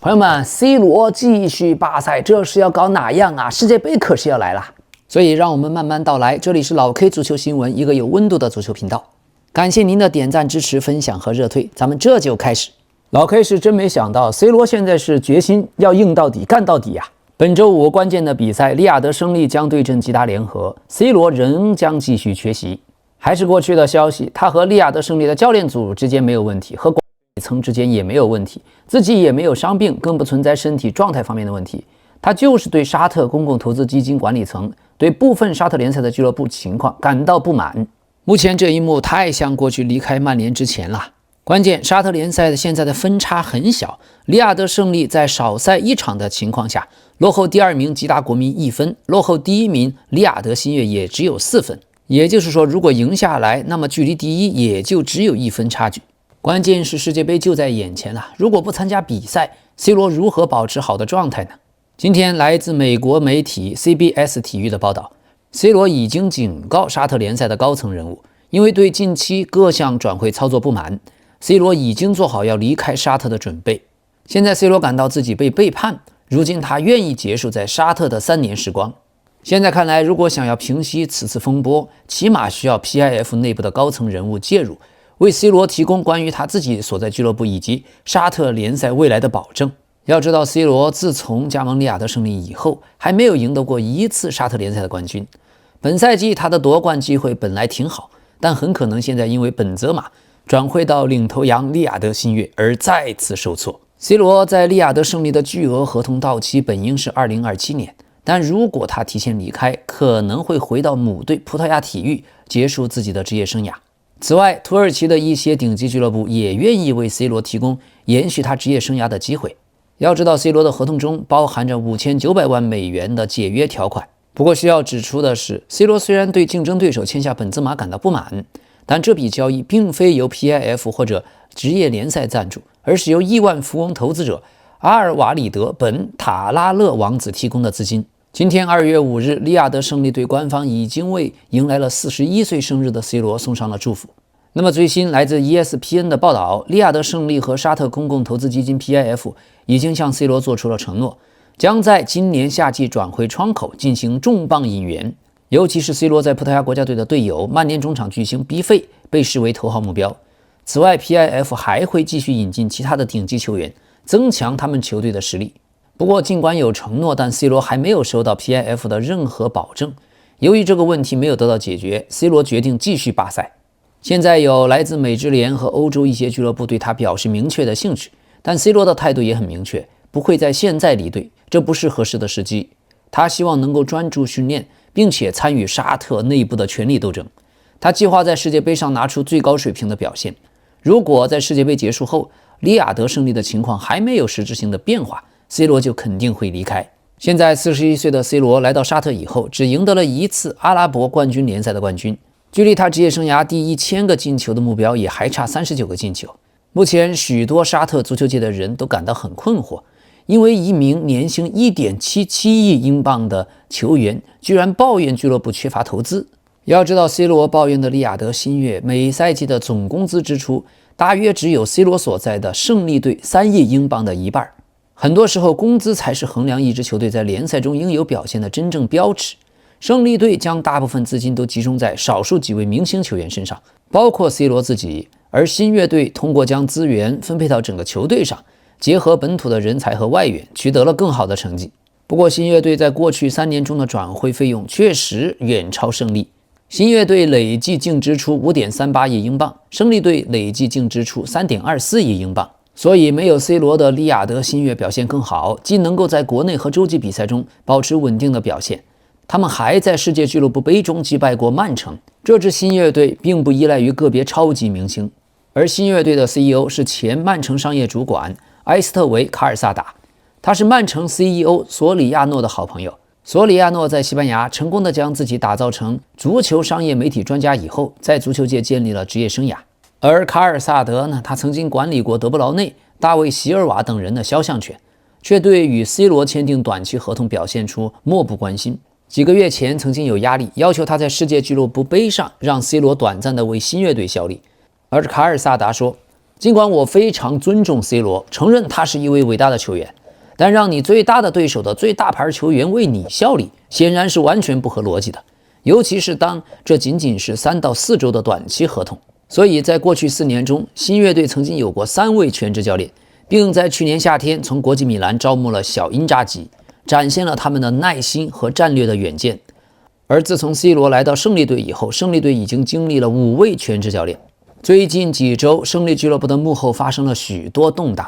朋友們 ，C 羅繼續巴塞，這是要搞哪樣啊？世界杯可是要來了，所以讓我們慢慢道來。這裡是老 K 足球新聞，一個有溫度的足球頻道。感謝您的點讚、支持、分享和熱推，咱們這就開始。老 K 是真沒想到 ，C 羅現在是決心要硬到底、幹到底呀！本周5關鍵的比賽，利雅得勝利將對陣吉達聯合 ，C 羅仍將繼續缺席。還是過去的消息，他和利雅得勝利的教練組之間沒有問題，和管理层之間也沒有問題，自己也沒有傷病，更不存在身體狀態方面的問題。他就是對沙特公共投資基金管理层、對部分沙特联賽的俱樂部情況感到不滿。目前这一幕太像过去離開曼聯之前了。關鍵，沙特聯賽現在的分差很小，利雅得勝利在少賽一場的情況下，落後第2名吉達國民1分，落後第1名利雅得新月也只有4分。也就是說，如果贏下來，那麼距離第一也就只有1分差距。關鍵是世界杯就在眼前了，如果不參加比賽 ，C 羅如何保持好的狀態呢？今天來自美國媒體 CBS 體育的報道 ，C 羅已經警告沙特聯賽的高層人物，因為對近期各項轉會操作不滿 ，C 羅已經做好要離開沙特的準備。現在 C 羅感到自己被背叛，如今他願意結束在沙特的3年時光。現在看來，如果想要平息此次風波，起碼需要 PIF 內部的高層人物介入，為 C 羅提供關於他自己所在俱樂部以及沙特聯賽未來的保證。要知道 ，C 羅自從加盟利雅得勝利以後，還沒有贏得過1次沙特聯賽的冠軍。本賽季他的奪冠機會本來挺好，但很可能現在因為本澤馬轉會到領頭羊利雅得新月而再次受挫。C 羅在利雅得勝利的巨額合同到期本應是2027年。但如果他提前離開，可能會回到母隊葡萄牙體育，結束自己的職業生涯。此外，土耳其的一些頂級俱樂部也願意為 C 羅提供延續他職業生涯的機會。要知道 ，C 羅的合同中包含着5900萬美元的解約條款。不過需要指出的是 ，C 羅雖然對競爭對手簽下本澤馬感到不滿，但這筆交易並非由 PIF 或者職業聯賽贊助，而是由億萬富翁投資者阿爾瓦里德·本·塔拉勒王子提供的資金。今天2月5日，利雅得勝利隊官方已經為迎來了41歲生日的 C 羅送上了祝福。那麼最新來自 ESPN 的報道，利雅得勝利和沙特公共投資基金 PIF 已經向 C 羅做出了承諾，將在今年夏季轉會窗口進行重磅引援。尤其是 C 羅在葡萄牙國家隊的隊友曼聯中場巨星 B 費被視為頭號目標。此外 ，PIF 還會繼續引進其他的頂級球員，增強他們球隊的實力。不過，儘管有承諾，但 C 羅還沒有收到 PIF 的任何保證。由於這個問題沒有得到解決 ，C 羅決定繼續巴塞。現在有來自美職聯和歐洲一些俱樂部對他表示明確的興趣，但 C 羅的態度也很明確，不會在現在離隊，這不是合適的時機。他希望能夠專注訓練，並且參與沙特內部的權力鬥爭。他計劃在世界杯上拿出最高水平的表現。如果在世界杯結束後，利雅得勝利的情況還沒有實質性的變化，C 羅就肯定會離開。現在41歲的 C 羅來到沙特以後，只贏得了1次阿拉伯冠軍聯賽的冠軍，距離他職業生涯第1000個進球的目標也還差39個進球。目前許多沙特足球界的人都感到很困惑，因為一名年薪1.77億英鎊的球員居然抱怨俱樂部缺乏投資。要知道 C 羅抱怨的利雅得新月每賽季的總工資支出大約只有 C 罗所在的勝利隊3億英鎊的一半。很多時候，工資才是衡量一支球隊在聯賽中應有表現的真正標尺。勝利隊將大部分資金都集中在少數幾位明星球員身上，包括 C 羅自己，而新月隊通過將資源分配到整個球隊上，結合本土的人才和外援，取得了更好的成績。不過，新月隊在過去3年中的轉會費用確實遠超勝利。新月隊累計淨支出 5.38 億英鎊，勝利隊累計淨支出 3.24 億英鎊。所以沒有 C 羅的利雅得新月表現更好，既能夠在國內和洲際比賽中保持穩定的表現，他們還在世界俱樂部杯中擊敗過曼城。這支新月隊並不依賴於個別超級明星，而新月隊的 CEO 是前曼城商業主管埃斯特維·卡爾薩達，他是曼城 CEO 索里亞諾的好朋友。索里亞諾在西班牙成功地將自己打造成足球商業媒體專家以後，在足球界建立了職業生涯。而卡爾薩德呢，他曾經管理過德布勞內、大衛·席爾瓦等人的肖像權，卻對與 C 羅簽訂短期合同表現出漠不關心。幾個月前曾經有壓力要求他在世界俱樂部杯上讓 C 羅短暫地為新月隊效力，而卡爾薩達說儘管我非常尊重 C 羅，承認他是一位偉大的球員，但讓你最大的对手的最大牌球員为你效力，顯然是完全不合邏輯的。尤其是當這僅僅是3到4周的短期合同。所以在過去4年中，新樂隊曾經有過3位全職教練，並在去年夏天從國際米蘭招募了小因扎吉，展現了他們的耐心和戰略的遠見。而自從 C 羅來到勝利隊以後，勝利隊已經經歷了5位全職教練。最近幾周，勝利俱樂部的幕後發生了許多動盪。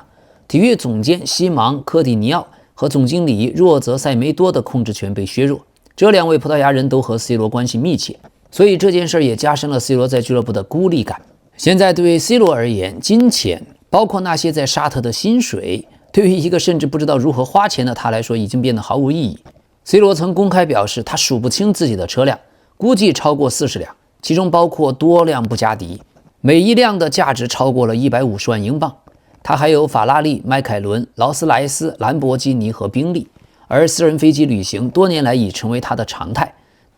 體育總監西芒·科蒂尼奧和總經理若泽·塞梅多的控制權被削弱，這2位葡萄牙人都和 C 羅關係密切，所以這件事也加深了 C 羅在俱樂部的孤立感。現在對 C 羅而言，金錢，包括那些在沙特的薪水，對於一個甚至不知道如何花錢的他來說，已經變得毫無意義。C 羅曾公開表示，他數不清自己的車輛，估計超過40輛，其中包括多輛布加迪，每一輛的價值超過了150萬英鎊。他還有法拉利、邁凱倫、勞斯萊斯、蘭博基尼和賓利，而私人飛機旅行多年來已成為他的常態。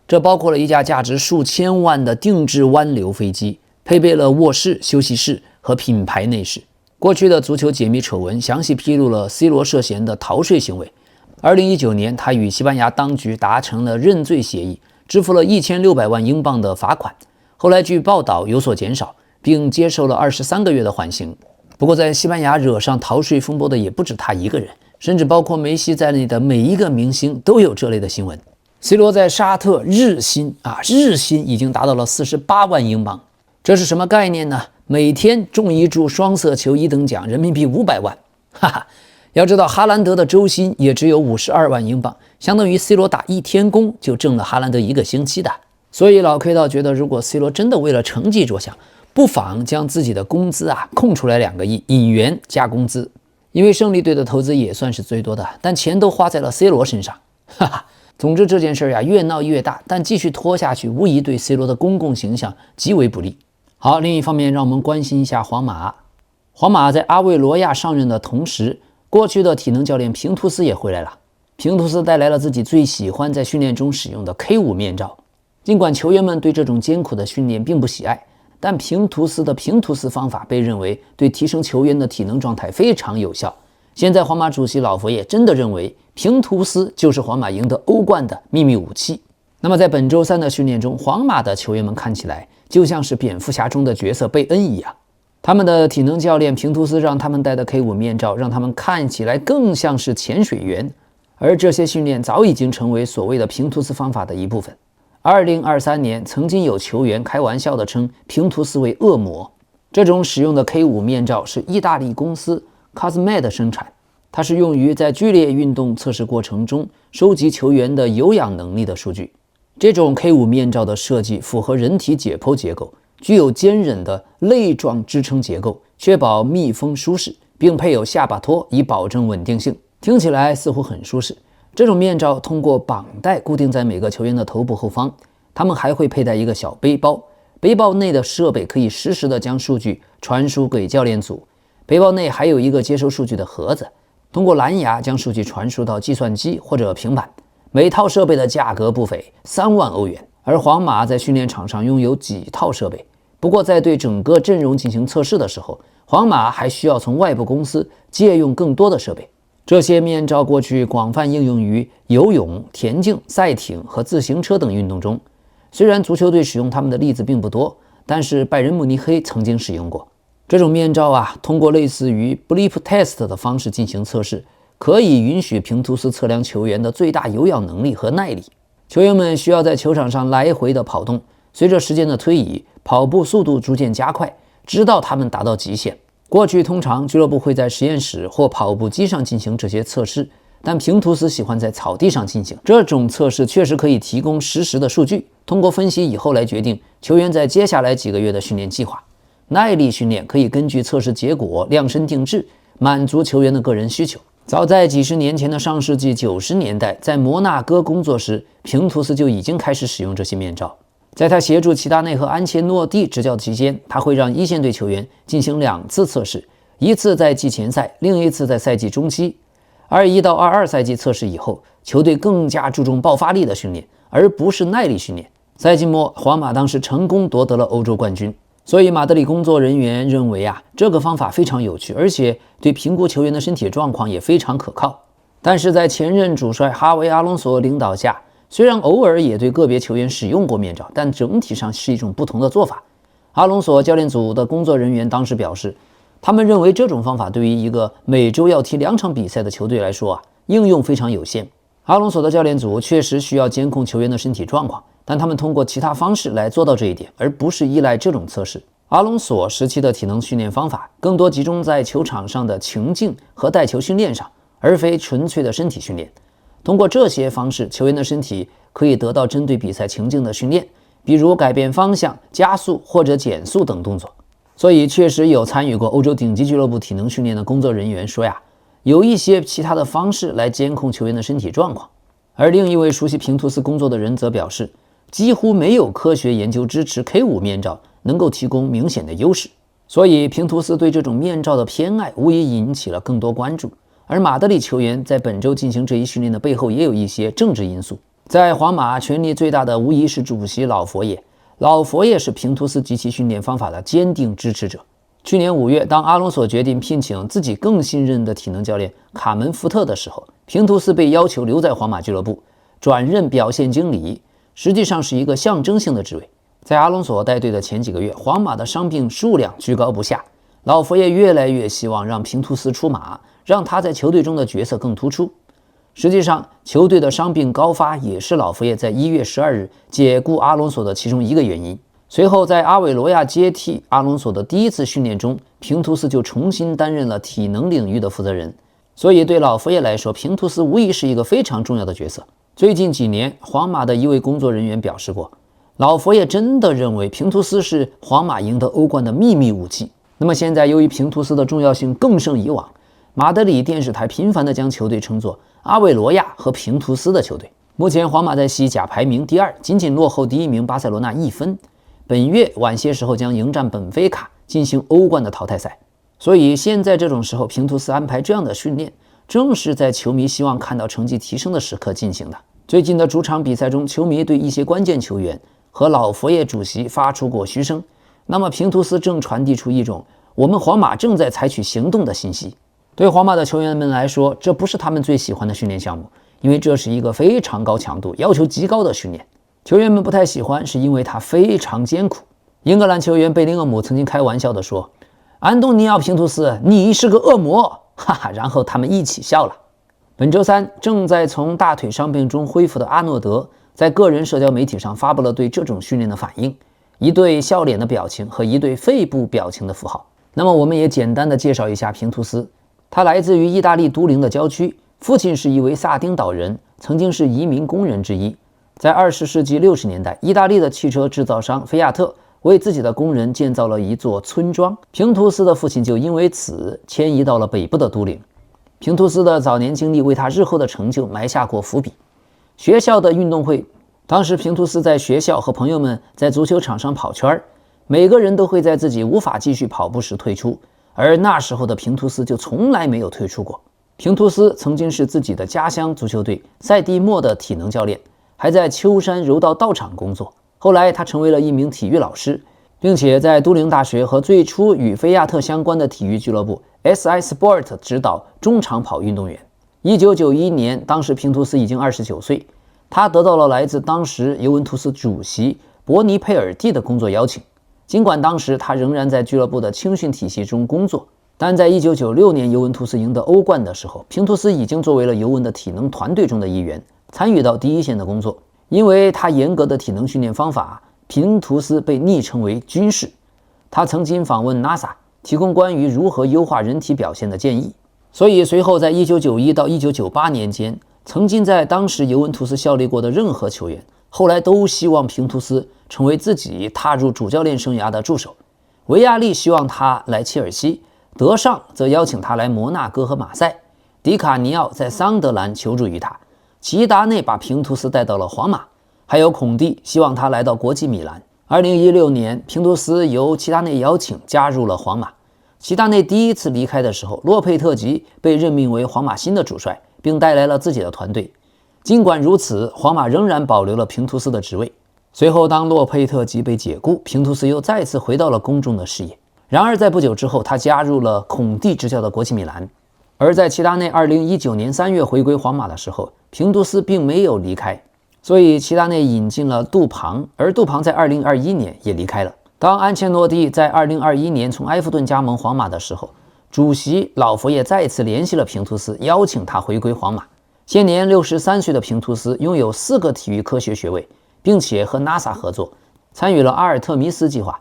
這包括了一架價值數千萬的定制灣流飛機，配備了臥室、休息室和品牌內飾。過去的足球解密醜聞詳細披露了 C 羅涉嫌的逃稅行為。2019年，他與西班牙當局達成了認罪協議，支付了1600萬英鎊的罰款。後來據報道有所減少，並接受了23個月的緩刑。不過，在西班牙惹上逃稅風波的也不止他一個人，甚至包括梅西在內的每一個明星都有這類的新聞。C 羅在沙特日薪已經達到了48萬英鎊，這是什麼概念呢？每天中一注雙色球1等獎，人民幣500萬。哈哈，要知道哈蘭德的周薪也只有52萬英鎊，相當於 C 羅打1天工就掙了哈蘭德1個星期的。所以老 K 倒覺得，如果 C 羅真的為了成績着想，不妨將自己的工資空出來2個億，引援加工資。因為勝利隊的投資也算是最多的，但錢都花在了 C 羅身上。哈哈，總之這件事越鬧越大，但繼續拖下去，無疑對 C 羅的公共形象極為不利。好，另一方面，讓我們關心一下皇馬。皇馬在阿維羅亞上任的同時，過去的體能教練平圖斯也回來了。平图斯帶來了自己最喜歡在訓練中使用的 K5 面罩。儘管球員們對這種艱苦的訓練並不喜愛，但平圖斯的平圖斯方法被認為對提升球員的體能狀態非常有效。現在皇馬主席老佛爺真的認為平圖斯就是皇馬贏得歐冠的秘密武器。那麼在本周3的訓練中，皇馬的球員們看起來就像是蝙蝠俠中的角色貝恩一樣。他們的體能教練平圖斯讓他們戴的 K5 面罩讓他們看起來更像是潛水員，而這些訓練早已經成為所謂的平圖斯方法的一部分。2023年，曾經有球員開玩笑地稱平图斯為惡魔。這種使用的 K5 面罩是意大利公司 Cosmed 生產，它是用於在剧烈運動測試過程中收集球員的有氧能力的數據。這種 K5 面罩的設計符合人體解剖結構，具有堅韌的類狀支撐結構，確保密封舒適，並配有下巴托以保證穩定性。聽起來似乎很舒適。這種面罩通過綁帶固定在每個球員的頭部後方，他們還會佩戴一個小背包，背包內的設備可以實時地將數據傳輸給教練組。背包內還有一個接收數據的盒子，通過藍牙將數據傳輸到計算機或者平板。每套設備的價格不菲，3萬歐元。而皇馬在訓練場上擁有幾套設備，不過在對整個陣容進行測試的時候，皇馬還需要從外部公司借用更多的設備。這些面罩過去廣泛應用於游泳、田徑、賽艇和自行車等運動中。雖然足球隊使用它們的例子並不多，但是拜仁慕尼黑曾經使用過。這種面罩通過類似於 Blip Test 的方式進行測試，可以允許平圖斯測量球員的最大有氧能力和耐力。球員們需要在球場上來回的跑動，隨着時間的推移，跑步速度逐漸加快，直到他們達到極限。過去通常俱樂部會在實驗室或跑步機上進行這些測試，但平圖斯喜歡在草地上進行。這種測試確實可以提供實時的數據，通過分析以後來決定球員在接下來幾個月的訓練計劃。耐力訓練可以根據測試結果量身定制，滿足球員的個人需求。早在幾十年前的上世紀90年代，在摩納哥工作時，平图斯就已經開始使用這些面罩。在他協助齊達內和安切諾蒂執教期間，他會讓一線隊球員進行2次測試，一次在季前賽，另一次在賽季中期。21到22賽季測試以後，球隊更加注重爆發力的訓練，而不是耐力訓練。賽季末，皇馬當時成功奪得了歐洲冠軍。所以馬德里工作人員認為這個方法非常有趣，而且對評估球員的身體狀況也非常可靠。但是在前任主帥哈維·阿隆索領導下，雖然偶爾也對個別球員使用過面罩，但整體上是一種不同的做法。阿隆索教練組的工作人員當時表示，他們認為這種方法對於一個每周要踢2場比賽的球隊來說應用非常有限。阿隆索的教練組確實需要監控球員的身體狀況，但他們通過其他方式來做到這一點，而不是依賴這種測試。阿隆索時期的體能訓練方法更多集中在球場上的情境和帶球訓練上，而非純粹的身體訓練。通過這些方式，球員的身體可以得到針對比賽情境的訓練，比如改变方向、加速或者減速等動作。所以確實有參與過歐洲頂級俱樂部體能訓練的工作人員說有一些其他的方式來監控球員的身體狀況。而另一位熟悉平图斯工作的人則表示，幾乎沒有科學研究支持 K5 面罩能夠提供明顯的優勢。所以平图斯對這種面罩的偏愛無疑引起了更多關注。而馬德里球員在本周進行這一訓練的背後也有一些政治因素。在皇馬權力最大的无疑是主席老佛爺，老佛爺是平图斯及其訓練方法的堅定支持者。去年5月，當阿隆索決定聘請自己更信任的體能教練卡門福特的時候，平图斯被要求留在皇馬俱樂部，轉任表現經理，實際上是一個象徵性的職位。在阿隆索帶隊的前幾個月，皇馬的傷病數量居高不下，老佛爺越來越希望讓平图斯出馬，讓他在球隊中的角色更突出。實際上，球隊的傷病高發也是老佛爺在1月12日解雇阿隆索的其中一個原因。隨後，在阿韋罗亞接替阿隆索的第一次訓練中，平图斯就重新擔任了體能領域的負責人。所以，對老佛爺來說，平圖斯無疑是一個非常重要的角色。最近幾年，皇馬的一位工作人員表示過，老佛爺真的認為平圖斯是皇馬贏得歐冠的秘密武器。那麼現在，由於平圖斯的重要性更勝以往，馬德里電視台頻繁地將球隊稱作阿韋羅亞和平圖斯的球隊。目前皇馬在西甲排名第2，僅僅落後第1名巴塞羅那1分。本月晚些時候將迎戰本菲卡進行歐冠的淘汰賽。所以現在這種時候，平圖斯安排這樣的訓練，正是在球迷希望看到成績提升的時刻進行的。最近的主場比賽中，球迷對一些關鍵球員和老佛爺主席發出過噓聲，那麼平圖斯正傳遞出一種我們皇馬正在採取行動的信息。對皇馬的球員們來說，這不是他們最喜歡的訓練項目，因為這是一個非常高強度、要求極高的訓練。球員们不太喜歡，是因為它非常艱苦。英格蘭球員貝林厄姆曾經開玩笑地說：“安東尼奧·平圖斯，你是個惡魔！”哈哈，然後他們一起笑了。本周三，正在從大腿傷病中恢復的阿諾德在個人社交媒體上發布了對這種訓練的反應，一對笑臉的表情和一對肺部表情的符號。那麼我們也簡單的介紹一下平圖斯。他來自於意大利都靈的郊區，父親是一位薩丁島人，曾經是移民工人之一。在20世紀60年代，意大利的汽車制造商菲亞特為自己的工人建造了一座村莊，平圖斯的父親就因為此遷移到了北部的都靈。平圖斯的早年經歷為他日後的成就埋下過伏筆。學校的運動會，當時平圖斯在學校和朋友們在足球場上跑圈，每個人都會在自己無法繼續跑步時退出，而那時候的平圖斯就從來沒有退出過。平圖斯曾經是自己的家鄉足球隊塞蒂莫的體能教練，還在秋山柔道道場工作。後來他成為了一名體育老師，並且在都靈大學和最初與菲亞特相關的體育俱樂部 SI Sport 指導中長跑運動員。1991年，當時平圖斯已經29歲，他得到了來自當時尤文图斯主席博尼佩爾蒂的工作邀請。儘管當時他仍然在俱樂部的青訓體系中工作，但在1996年尤文图斯贏得歐冠的時候，平圖斯已經作為了尤文的體能團隊中的一員，參與到第一線的工作。因為他嚴格的體能訓練方法，平圖斯被昵稱為軍士。他曾經訪問 NASA， 提供關於如何優化人體表現的建議。所以隨後在1991到1998年間，曾經在當時尤文图斯效力過的任何球員，後來都希望平圖斯成為自己踏入主教練生涯的助手。維亞利希望他來切爾西，德尚則邀請他來摩納哥和馬賽，迪卡尼奧在桑德蘭求助於他，齊達內把平圖斯帶到了皇馬，還有孔蒂希望他來到國際米蘭。2016年，平圖斯由齊達內邀請加入了皇馬。齊達內第一次離開的時候，洛佩特吉被任命為皇馬新的主帥，並帶來了自己的團隊。儘管如此，皇馬仍然保留了平圖斯的職位。隨後，當洛佩特吉被解雇，平圖斯又再次回到了公众的視野。然而，在不久之後，他加入了孔蒂执教的国际米蘭。而在齊達內2019年3月回歸皇馬的時候，平圖斯並沒有離開，所以齊達內引進了杜龐，而杜龐在2021年也離開了。當安切洛蒂在2021年從埃弗頓加盟皇馬的時候，主席老佛爺再次聯繫了平圖斯，邀請他回歸皇馬。現年63歲的平圖斯擁有4個體育科學學位，並且和 NASA 合作，參與了阿爾特彌斯計劃。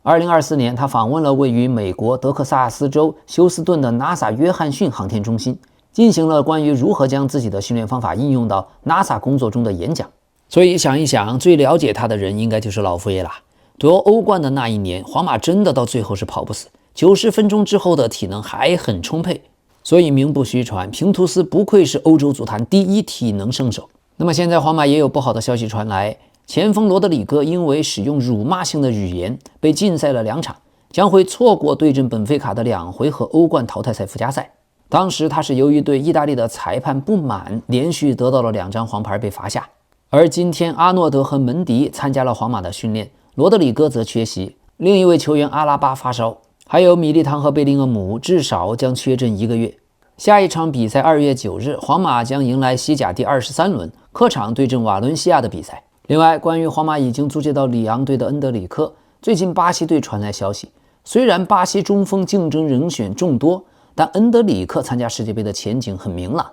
2024年，他訪問了位於美國德克薩斯州休斯頓的 NASA 約翰遜航天中心，進行了關於如何將自己的訓練方法應用到 NASA 工作中的演講。所以想一想，最了解他的人应該就是老佛爺啦。夺歐冠的那一年，皇馬真的到最後是跑不死，90分鐘之後的體能還很充沛。所以名不虛傳，平圖斯不愧是歐洲足壇第一體能聖手。那麼現在皇馬也有不好的消息傳來，前鋒羅德里戈因為使用辱罵性的語言被禁賽了2場，將會錯過對陣本菲卡的2回合歐冠淘汰賽附加賽。當時他是由於對意大利的裁判不滿，連續得到了2張黃牌被罰下。而今天阿諾德和門迪參加了皇馬的訓練，羅德里戈則缺席，另一位球員阿拉巴發燒，還有米利唐和貝林厄姆至少將缺陣1個月。下一場比賽2月9日，皇馬將迎來西甲第23輪客場對陣瓦倫西亞的比賽。另外，關於皇馬已經租借到里昂隊的恩德里克，最近巴西隊傳來消息，雖然巴西中鋒競爭人選眾多，但恩德里克參加世界杯的前景很明朗。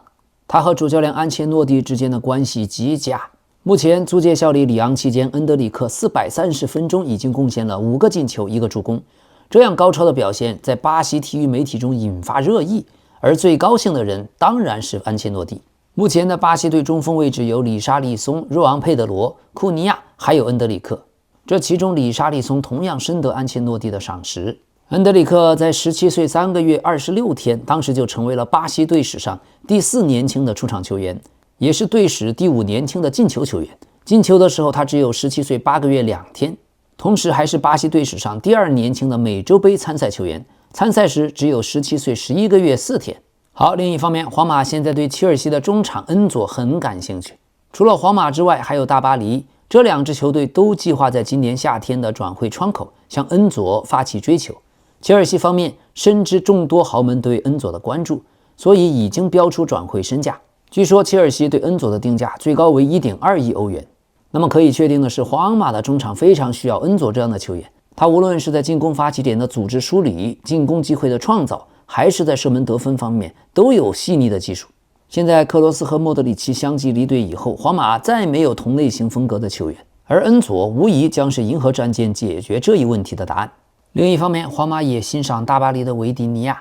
他和主教練安切洛蒂之間的關係極佳。目前租借效力里昂期間，恩德里克430分鐘已經貢獻了5個進球1個助攻，這樣高超的表現在巴西體育媒體中引發熱議。而最高興的人當然是安切洛蒂。目前的巴西隊中鋒位置有里沙利松、若昂佩德罗、库尼亚，還有恩德里克。這其中里沙利松同樣深得安切洛蒂的賞識。恩德里克在17歲3個月26天，當時就成為了巴西隊史上第4年輕的出場球員，也是隊史第5年輕的進球球員。進球的時候他只有17歲8個月2天，同時還是巴西隊史上第2年輕的美洲杯參賽球員。參賽時只有17歲11個月4天。好，另一方面，皇馬現在對切爾西的中場恩佐很感興趣。除了皇馬之外，還有大巴黎，這2支球隊都計劃在今年夏天的轉會窗口向恩佐發起追求。切爾西方面深知眾多豪門對恩佐的關注，所以已經標出轉會身價。據說切爾西對恩佐的定價最高為1.2億歐元。那麼可以確定的是，皇馬的中場非常需要恩佐這樣的球員。他無論是在進攻發起點的組織梳理、進攻機會的創造，還是在射門得分方面，都有細膩的技術。現在克羅斯和莫德里奇相繼離隊以後，皇馬再沒有同類型風格的球員，而恩佐無疑將是銀河戰艦解決這一問題的答案。另一方面，皇馬也欣賞大巴黎的維迪尼亞，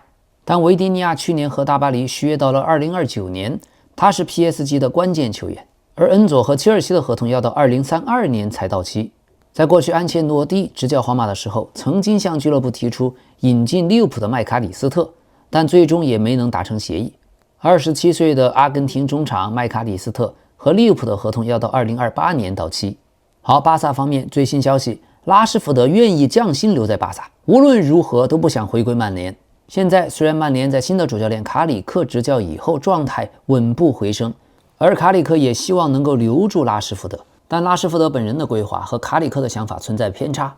但維迪尼亞去年和大巴黎續約到了2029年，他是 PSG 的關鍵球員，而恩佐和切爾西的合同要到2032年才到期。在過去安切洛蒂執教皇馬的時候，曾經向俱樂部提出引進利物浦的麥卡里斯特，但最終也沒能達成協議。27歲的阿根廷中場麥卡里斯特和利物浦的合同要到2028年到期。好，巴薩方面最新消息，拉什福德願意降薪留在巴薩，無論如何都不想回歸曼聯。現在雖然曼聯在新的主教練卡里克執教以後狀態穩步回升，而卡里克也希望能夠留住拉什福德，但拉什福德本人的規劃和卡里克的想法存在偏差。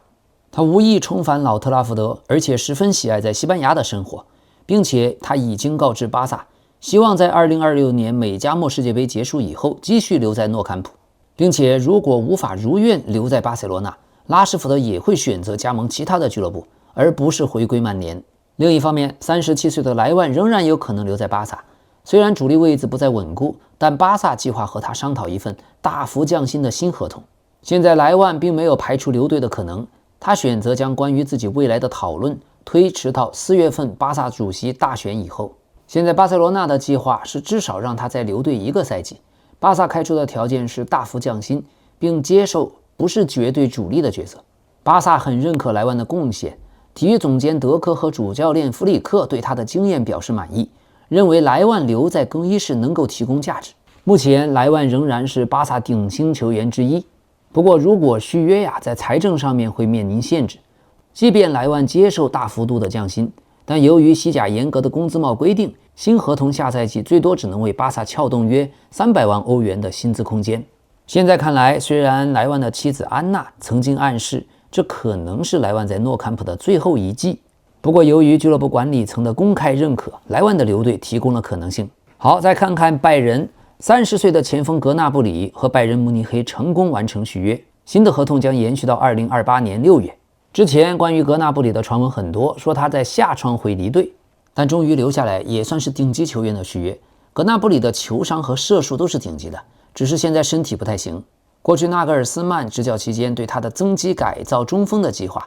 他无意重返老特拉福德，而且十分喜愛在西班牙的生活，并且他已經告知巴薩，希望在2026年美加墨世界杯結束以後繼續留在諾坎普，並且如果無法如願留在巴塞羅那，拉什福德也會選擇加盟其他的俱樂部，而不是回歸曼聯。另一方面，37歲的萊萬仍然有可能留在巴薩，雖然主力位置不再穩固，但巴薩計劃和他商討一份大幅降薪的新合同。現在萊萬並沒有排除留隊的可能，他選擇將關於自己未來的討論推遲到4月份巴薩主席大選以後。現在巴塞羅那的計劃是至少讓他再留隊1個賽季，巴薩開出的條件是大幅降薪，並接受不是絕對主力的角色。巴薩很認可萊萬的貢獻，體育總監德科和主教練弗里克對他的經驗表示滿意，認為萊萬留在更衣室能夠提供價值。目前萊萬仍然是巴薩頂薪球員之一，不過如果續約在財政上面會面臨限制。即便萊萬接受大幅度的降薪，但由於西甲嚴格的工資帽規定，新合同下賽季最多只能為巴薩撬動約300萬歐元的薪資空間。現在看來，雖然萊萬的妻子安娜曾經暗示這可能是萊萬在諾坎普的最後一季，不過由於俱樂部管理層的公開認可，萊萬的留隊提供了可能性。好，再看看拜仁，30歲的前鋒格納布里和拜仁慕尼黑成功完成續約，新的合同將延續到2028年6月。之前關於格納布里的傳聞很多，說他在夏窗會離隊，但終於留下來，也算是頂級球員的續約。格納布里的球商和射術都是頂級的，只是現在身體不太行。過去納格爾斯曼執教期間對他的增肌改造中鋒的計劃，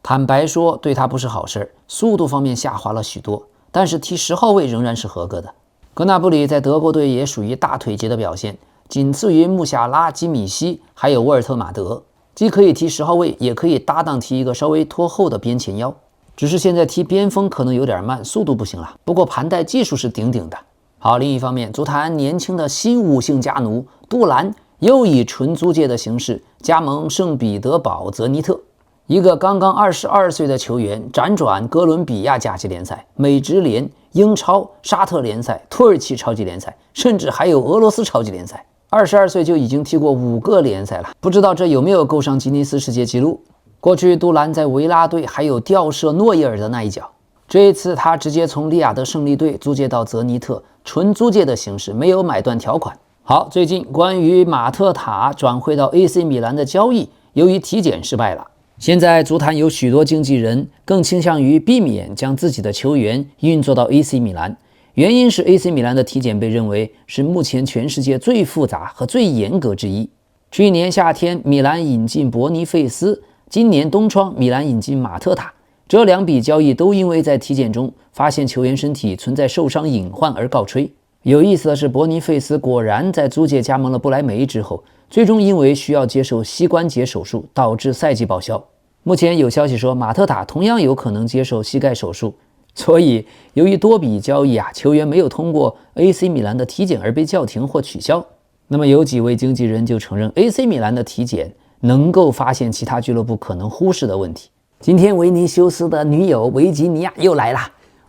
坦白說對他不是好事，速度方面下滑了許多，但是踢10號位仍然是合格的。格納布里在德國隊也屬於大腿级的表現，僅次於穆夏拉、基米希還有沃尔特马德，既可以踢10號位，也可以搭檔踢一个稍微拖後的邊前腰。只是現在踢邊鋒可能有點慢，速度不行了，不過盤帶技術是頂頂的。好，另一方面，足壇年輕的新五星家奴杜蘭又以純租借的形式加盟聖彼得堡澤尼特，一個剛剛22歲的球員，輾轉哥倫比亞甲級聯賽、美職聯、英超、沙特聯賽、土耳其超級聯賽，甚至還有俄羅斯超級聯賽。22歲就已經踢過5個聯賽了，不知道這有沒有夠上吉尼斯世界紀錄。過去杜蘭在維拉隊還有吊射諾伊爾的那一腳，這一次他直接從利雅得勝利隊租借到澤尼特，純租借的形式，沒有買斷條款。好，最近關於馬特塔轉會到 AC 米蘭的交易，由於體檢失敗了，現在足壇有許多經紀人更傾向於避免將自己的球員運作到 AC 米蘭，原因是 AC 米蘭的體檢被認為是目前全世界最複雜和最嚴格之一。去年夏天米蘭引進伯尼費斯，今年冬窗米蘭引進馬特塔，這兩筆交易都因為在體檢中發現球員身體存在受傷隱患而告吹。有意思的是，伯尼費斯果然在租借加盟了不萊梅之後，最終因為需要接受膝關節手術，導致賽季報銷。目前有消息說馬特塔同樣有可能接受膝蓋手術，所以由於多筆交易球員沒有通過 AC 米蘭的體檢而被叫停或取消。那麼有幾位經紀人就承認 AC 米蘭的體檢能夠發現其他俱樂部可能忽視的問題。今天維尼修斯的女友維吉尼亞又來了。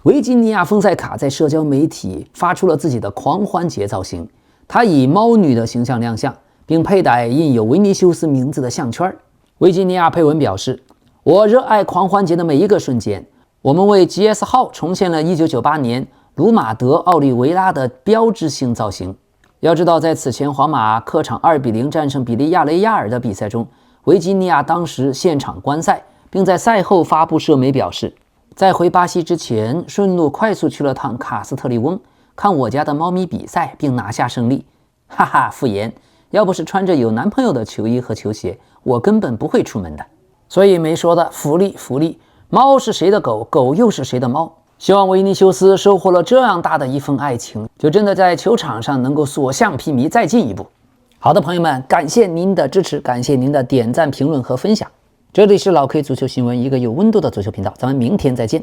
維吉尼亞·豐塞卡在社交媒體發出了自己的狂歡節造型，她以貓女的形象亮相，並佩戴印有維尼修斯名字的項圈。維吉尼亞配文表示：“我熱愛狂歡節的每一個瞬間，我們為 GS 號重現了1998年魯馬德奧利維拉的標誌性造型。”要知道，在此前皇馬客場2-0戰勝比利亞雷亞爾的比賽中，維吉尼亞當時現場觀賽，並在賽後發布社媒表示，在回巴西之前，順路快速去了趟卡斯特利翁，看我家的貓咪比賽，並拿下勝利。哈哈，敷衍！要不是穿着有男朋友的球衣和球鞋，我根本不會出門的。所以沒說的福利，貓是誰的狗，狗又是誰的貓？希望維尼修斯收穫了這樣大的一份愛情，就真的在球場上能夠所向披靡，再進一步。好的，朋友們，感謝您的支持，感謝您的點讚、評論和分享。這裡是老 K 足球新聞，一個有溫度的足球頻道，咱們明天再見。